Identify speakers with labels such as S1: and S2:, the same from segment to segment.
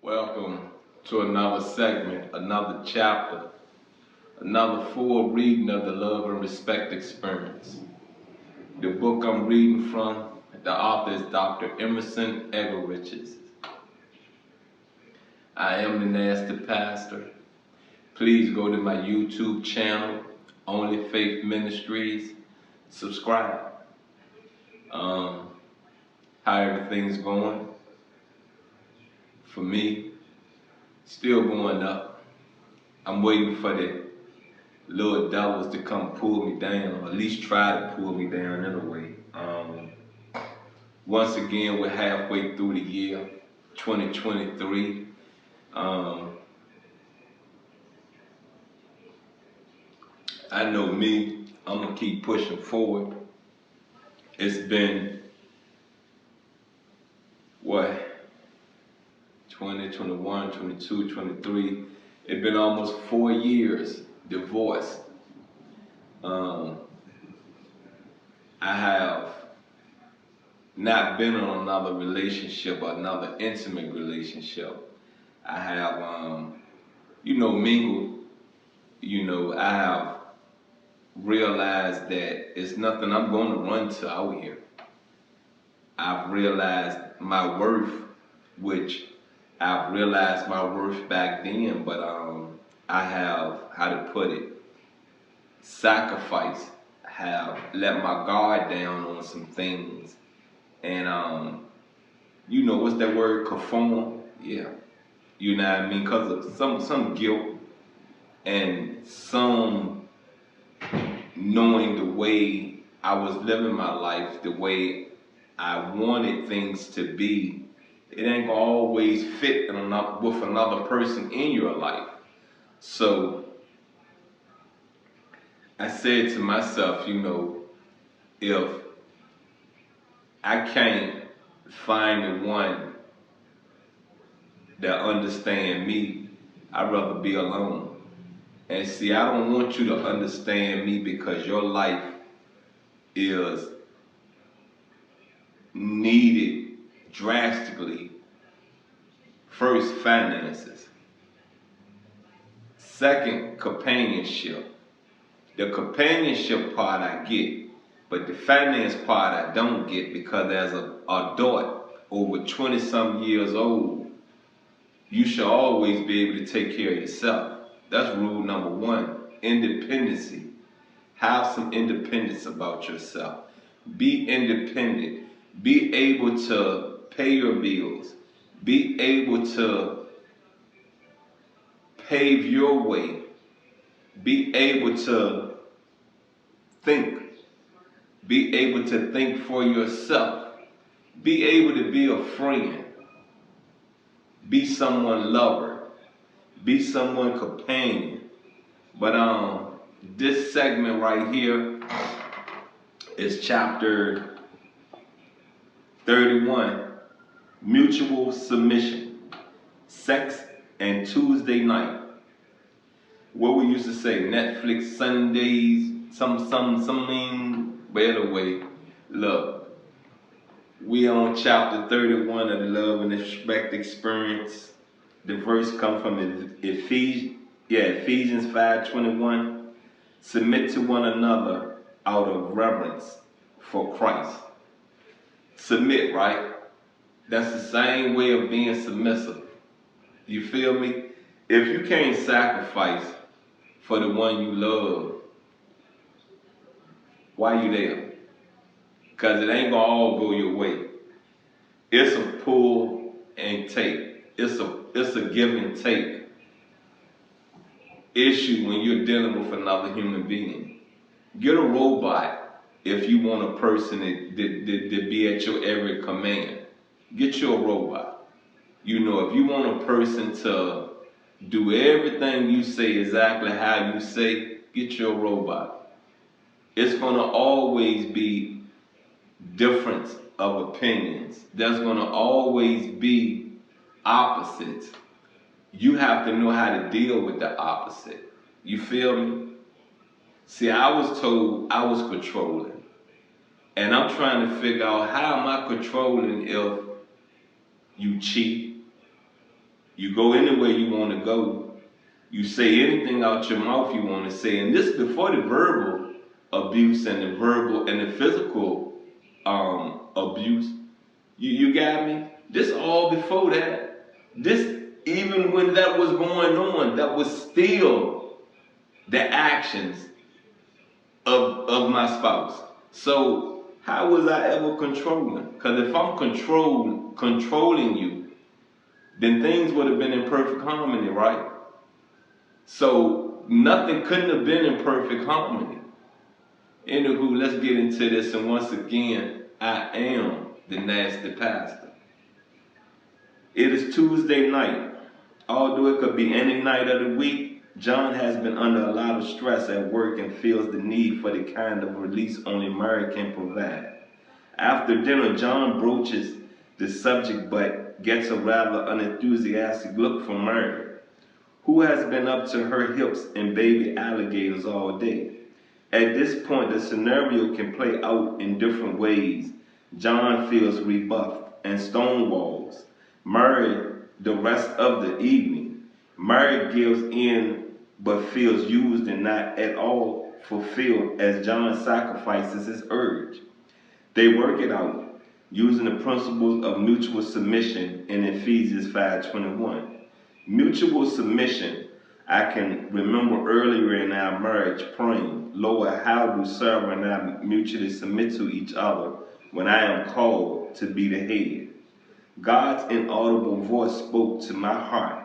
S1: Welcome to another segment, another chapter, another full reading of the Love and Respect Experience. The book I'm reading from, the author is Dr. Emerson Eggerichs. I am the Nasty Pastor. Please go to my YouTube channel, Only Faith Ministries. Subscribe. How everything's going? For me, still going up. I'm waiting for the little devils to come pull me down, or at least try to pull me down in a way. Once again, we're halfway through the year, 2023. I know me, I'm gonna keep pushing forward. It's been, 20, 21, 22, 23. It's been almost 4 years divorced. I have not been in another relationship, another intimate relationship. I have, mingled. I have realized that it's nothing I'm going to run to out here. I've realized my worth, which I've realized my worth back then, but I have, how to put it, sacrificed, have let my guard down on some things. And what's that word, conform? Yeah. You know what I mean? Because of some guilt and some knowing the way I was living my life, the way I wanted things to be. It ain't gonna always fit with another person in your life. So I said to myself, if I can't find the one that understand me, I'd rather be alone. And see, I don't want you to understand me because your life is needed drastically. First, finances. Second, companionship. The companionship part I get, but the finance part I don't get, because as an adult over 20-some years old, you should always be able to take care of yourself. That's rule number one. Independency. Have some independence about yourself. Be independent. Be able to pay your bills. Be able to pave your way. Be able to think. Be able to think for yourself. Be able to be a friend. Be someone lover. Be someone companion. But this segment right here is chapter 31, mutual submission, sex and Tuesday night. What we used to say, Netflix Sundays, something. By the way, look, we on chapter 31 of the Love and Respect Experience. The verse comes from Ephesians 5:21. Submit to one another out of reverence for Christ. Submit, right? That's the same way of being submissive. You feel me? If you can't sacrifice for the one you love, why you there? Because it ain't gonna all go your way. It's a pull and take. It's a give and take issue when you're dealing with another human being. Get a robot if you want a person to be at your every command. Get you a robot. If you want a person to do everything you say exactly how you say, get you a robot. It's gonna always be difference of opinions. There's gonna always be opposites. You have to know how to deal with the opposite. You feel me? See, I was told I was controlling. And I'm trying to figure out, how am I controlling if you cheat, You go anywhere you want to go. You say anything out your mouth you want to say. And this before the verbal abuse and the verbal and the physical abuse. You got me? This all before that. This, even when that was going on, that was still the actions of my spouse. So how was I ever controlling? Because if I'm controlling you, then things would have been in perfect harmony, right? So nothing couldn't have been in perfect harmony. Anywho, let's get into this. And once again, I am the nasty pastor. It is Tuesday night. Although it could be any night of the week, John has been under a lot of stress at work and feels the need for the kind of release only Mary can provide. After dinner, John broaches the subject but gets a rather unenthusiastic look from Mary, who has been up to her hips in baby alligators all day. At this point, the scenario can play out in different ways. John feels rebuffed and stonewalls Mary the rest of the evening. Mary gives in but feels used and not at all fulfilled as John sacrifices his urge. They work it out using the principles of mutual submission in Ephesians 5:21. Mutual submission, I can remember earlier in our marriage praying, Lord, how do Sarah and I mutually submit to each other when I am called to be the head? God's inaudible voice spoke to my heart.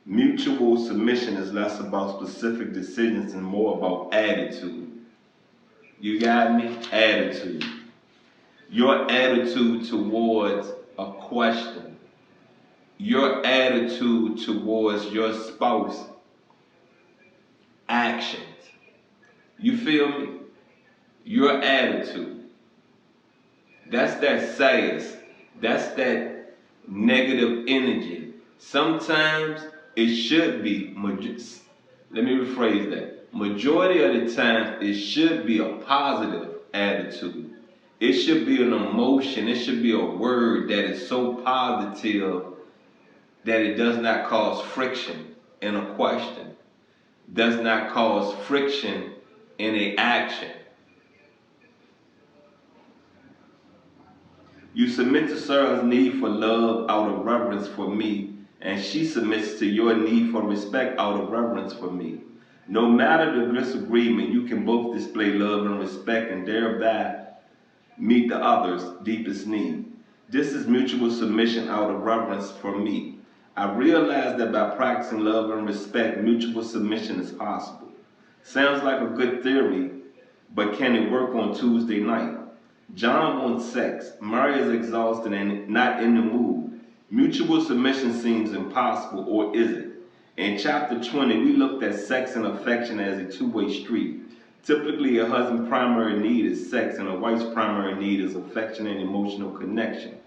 S1: Mutual submission is less about specific decisions and more about attitude. You got me? Attitude. Your attitude towards a question. Your attitude towards your spouse actions. You feel me? Your attitude. That's that sass. That's that negative energy. Sometimes it should be, let me rephrase that. Majority of the time, it should be a positive attitude. It should be an emotion. It should be a word that is so positive that it does not cause friction in a question, does not cause friction in an action. You submit to Sarah's need for love out of reverence for me, and she submits to your need for respect out of reverence for me. No matter the disagreement, you can both display love and respect and thereby meet the other's deepest need. This is mutual submission out of reverence for me. I realize that by practicing love and respect, mutual submission is possible. Sounds like a good theory, but can it work on Tuesday night? John wants sex. Mary is exhausted and not in the mood. Mutual submission seems impossible, or is it? In chapter 20, we looked at sex and affection as a two-way street. Typically, a husband's primary need is sex and a wife's primary need is affection and emotional connection.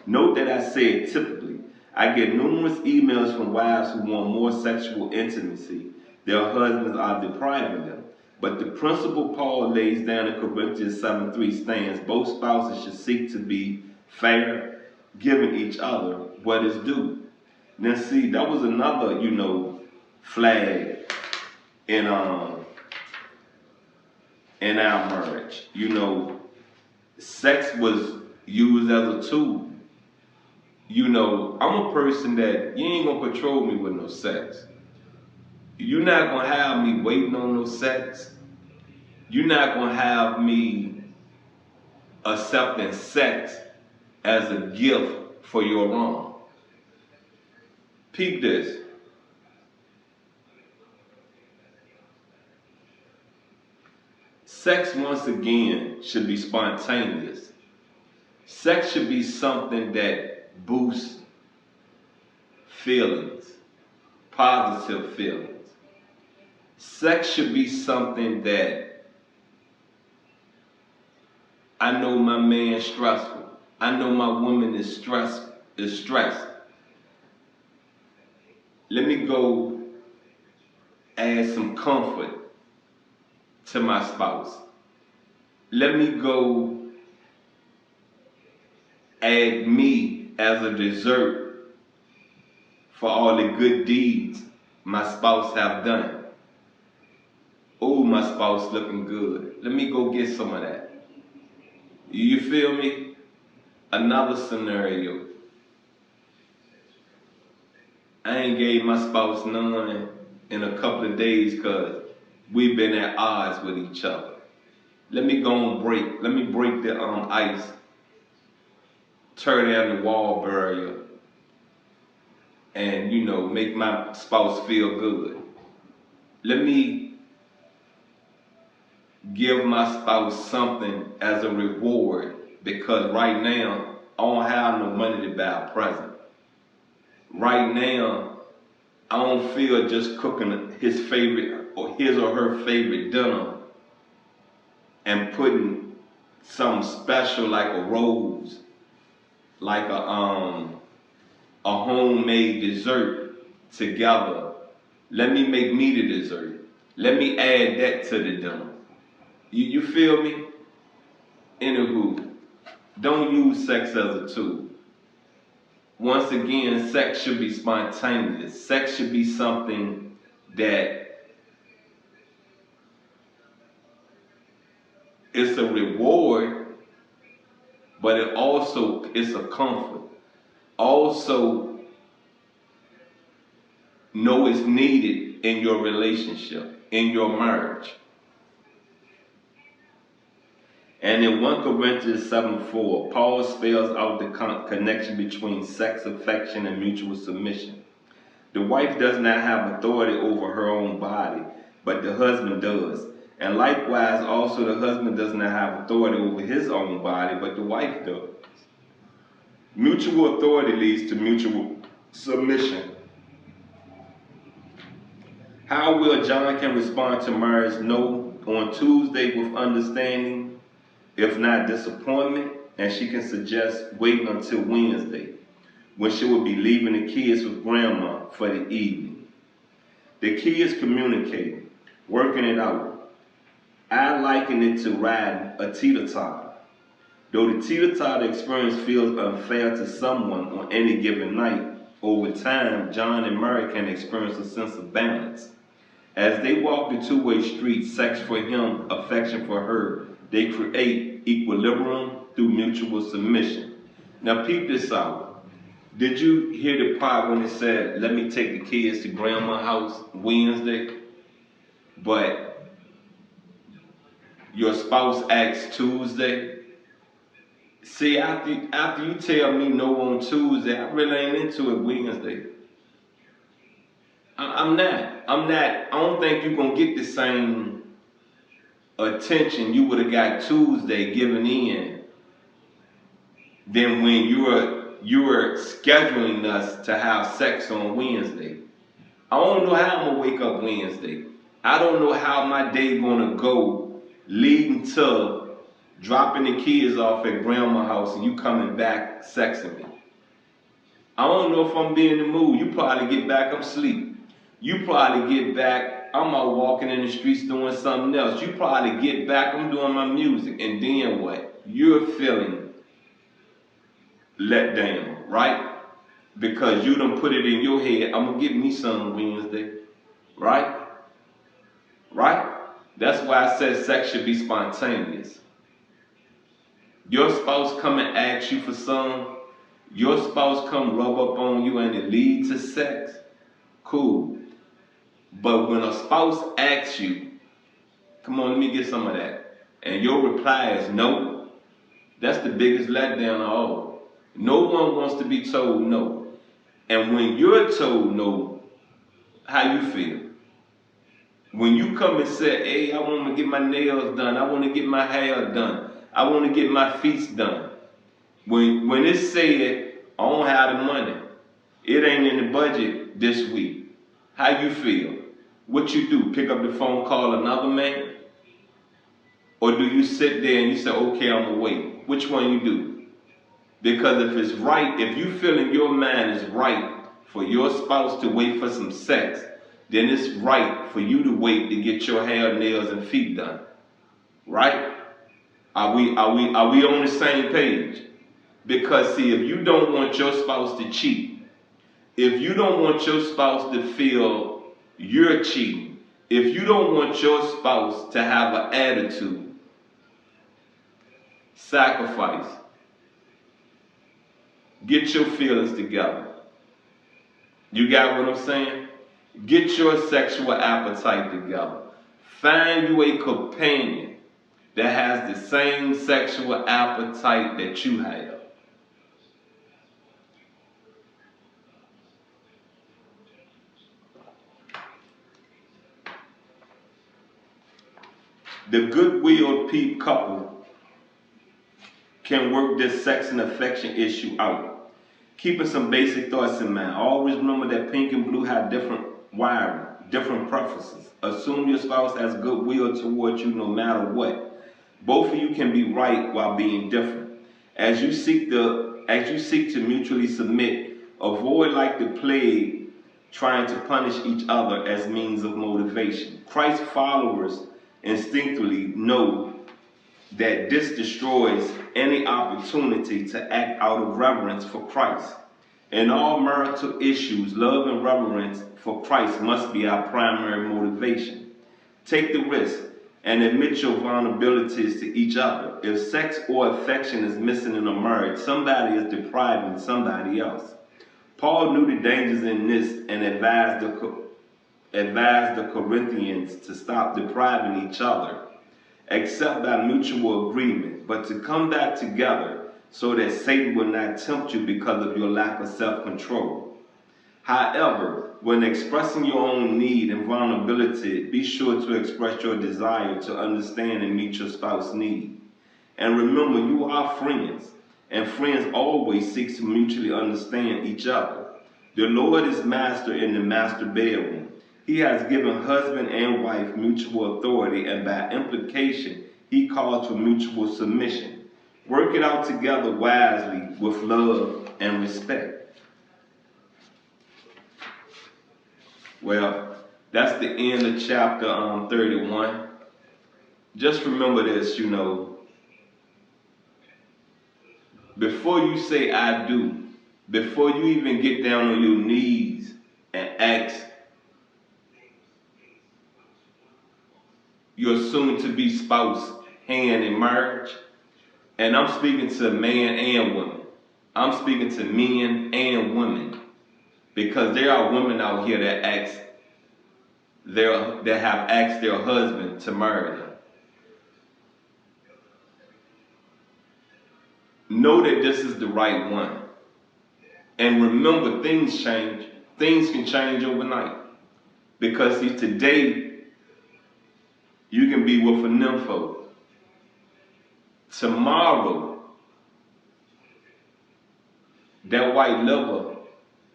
S1: Note that I said typically. I get numerous emails from wives who want more sexual intimacy. Their husbands are depriving them. But the principle Paul lays down in Corinthians 7:3 stands, both spouses should seek to be fair, giving each other what is due. Now see, that was another, flag in our marriage. Sex was used as a tool. I'm a person that you ain't gonna control me with no sex. You're not gonna have me waiting on no sex. You're not gonna have me accepting sex as a gift for your wrong. Peep this. Sex, once again, should be spontaneous. Sex should be something that boosts feelings, positive feelings. Sex should be something that I know my man's stressful. I know my woman is stressed. Let me go add some comfort to my spouse. Let me go add me as a dessert for all the good deeds my spouse have done. Oh, my spouse looking good. Let me go get some of that. You feel me? Another scenario. I ain't gave my spouse none in a couple of days because we've been at odds with each other. Let me go and break. Let me break the ice, tear down the wall barrier, and make my spouse feel good. Let me give my spouse something as a reward because right now I don't have no money to buy a present. Right now I don't feel just cooking his favorite or his or her favorite dinner and putting something special like a rose, like a homemade dessert together. Let me make me the dessert. Let me add that to the dinner. You feel me? Anywho, don't use sex as a tool. Once again, sex should be spontaneous. Sex should be something that it's a reward, but it's a comfort. Also, know it's needed in your relationship, in your marriage. And in 1 Corinthians 7:4, Paul spells out the connection between sex, affection, and mutual submission. The wife does not have authority over her own body, but the husband does. And likewise, also the husband does not have authority over his own body, but the wife does. Mutual authority leads to mutual submission. How will John can respond to Mary's no on Tuesday with understanding, if not disappointment, and she can suggest waiting until Wednesday, when she will be leaving the kids with grandma for the evening. The kids communicating, working it out. I liken it to riding a teeter-totter. Though the teeter-totter experience feels unfair to someone on any given night, over time, John and Mary can experience a sense of balance. As they walk the two-way street, sex for him, affection for her, they create equilibrium through mutual submission. Now peep this out. Did you hear the part when it said, let me take the kids to grandma's house Wednesday, but your spouse asks Tuesday? See, after you tell me no on Tuesday, I really ain't into it Wednesday. I'm not. I don't think you're going to get the same attention you would have got Tuesday giving in than when you were scheduling us to have sex on Wednesday. I don't know how I'm going to wake up Wednesday. I don't know how my day going to go leading to dropping the kids off at grandma's house and you coming back sexing me. I don't know if I'm being in the mood. You probably get back, I'm asleep. You probably get back, I'm out walking in the streets doing something else. You probably get back, I'm doing my music. And then what? You're feeling let down, right? Because you done put it in your head, I'm going to get me some Wednesday. Right? Right? That's why I said sex should be spontaneous. Your spouse come and ask you for some. Your spouse come rub up on you and it leads to sex. Cool. But when a spouse asks you, come on, let me get some of that, and your reply is no, that's the biggest letdown of all. No one wants to be told no. And when you're told no, how you feel? When you come and say, hey, I want to get my nails done, I want to get my hair done, I want to get my feet done. When it's said, I don't have the money, it ain't in the budget this week, how you feel? What you do? Pick up the phone, call another man? Or do you sit there and you say, okay, I'm gonna wait? Which one you do? Because if it's right, if you feel in your mind it's right for your spouse to wait for some sex, then it's right for you to wait to get your hair, nails, and feet done. Right? Are we on the same page? Because see, if you don't want your spouse to cheat, If you don't want your spouse to feel you're cheating, if you don't want your spouse to have an attitude, sacrifice. Get your feelings together. You got what I'm saying? Get your sexual appetite together. Find you a companion that has the same sexual appetite that you have. The good-willed couple can work this sex and affection issue out. Keeping some basic thoughts in mind. Always remember that pink and blue have different wiring, different preferences. Assume your spouse has goodwill towards you no matter what. Both of you can be right while being different. As you seek to mutually submit, avoid like the plague trying to punish each other as means of motivation. Christ followers instinctively know that this destroys any opportunity to act out of reverence for Christ. In all marital issues, love and reverence for Christ must be our primary motivation. Take the risk and admit your vulnerabilities to each other. If sex or affection is missing in a marriage, somebody is depriving somebody else. Paul knew the dangers in this and advised the Corinthians to stop depriving each other, except by mutual agreement, but to come back together so that Satan will not tempt you because of your lack of self-control. However, when expressing your own need and vulnerability, be sure to express your desire to understand and meet your spouse's need. And remember, you are friends, and friends always seek to mutually understand each other. The Lord is master in the master bedroom. He has given husband and wife mutual authority, and by implication, he calls for mutual submission. Work it out together wisely with love and respect. Well, that's the end of chapter 31. Just remember this, before you say I do, before you even get down on your knees and ask your soon-to-be spouse hand in marriage, and I'm speaking to man and woman. I'm speaking to men and women, because there are women out here that have asked their husband to marry them. Know that this is the right one. And remember, things change. Things can change overnight. Because see, today, you can be with a nympho. Tomorrow, that white liver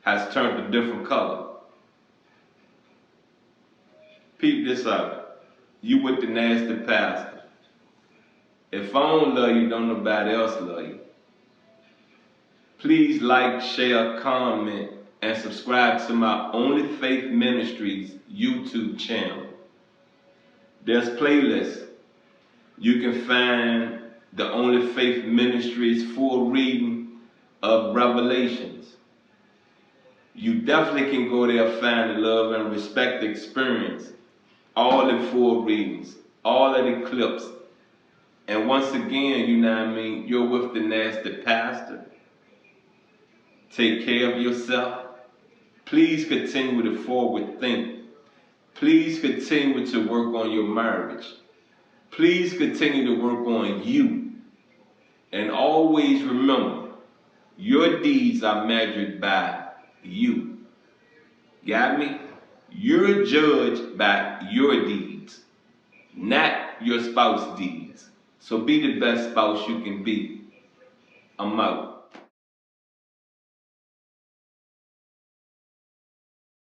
S1: has turned a different color. Peep this out. You with the nasty pastor. If I don't love you, don't nobody else love you. Please like, share, comment, and subscribe to my Only Faith Ministries YouTube channel. There's playlists. You can find the Only Faith Ministries full reading of Revelations. You definitely can go there and find the Love and Respect Experience. All the full readings, all of the clips. And once again, you're with the nasty pastor. Take care of yourself. Please continue to forward think. Please continue to work on your marriage. Please continue to work on you. And always remember, your deeds are measured by you. Got me? You're judged by your deeds, not your spouse's deeds. So be the best spouse you can be. I'm out.